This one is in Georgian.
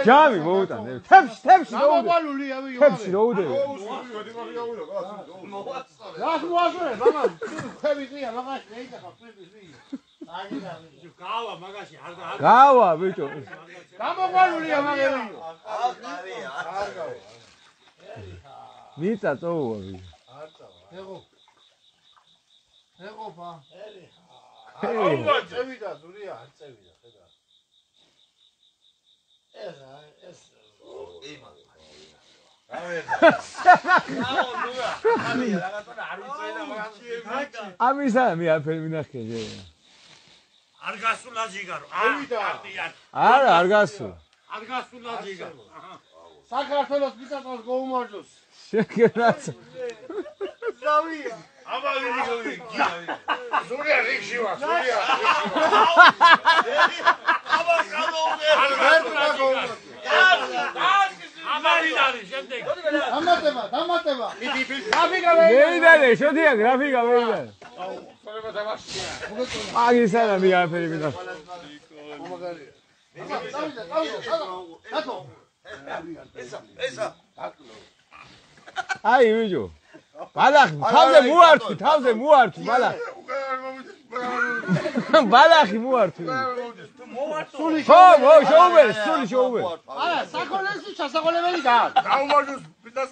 ჯამი მოუტანე. თებში რა მოყოლულია ვიო? თებში რო უდე. რას მოასწრე, მამა? ხები ყია, მაგაში ეიტახა ხები ყია. გავა მაგაში არ გავა ბიჭო. გამოყოლულია მაგები. არ გავა. მიწა წოუა ბიჭო. არ წავა. ეღოფა. წევიდა ზურია, არ წევიდა, ხედა. ეს ამისა მე აფერ მინახე ჯე. არ გასულა ჯიგარო. არა, არ გასულა. არ გასულა ჯიგარო. საქართველოს მიწას გაუმარჯოს. შეგერაც. ზავია. აბა ვიდი ზურია რიგში ვარ, ზურია. აბა გადაუნე. ამარიდარი შემდეგ. დამატება. მეიდანე, შოდია გრაფიკა მეიდანე. აგის არა მე აფერი მინახე. აი ვიჯო. ბალახი, თავზე მოართვი, ბალახი. ბალახი მოართვი. ხო, შოუბერი, სული შოუბერი. არა, საქონელში ჩასაყოლებელი გააქვს. გაუმარჯოს პიტას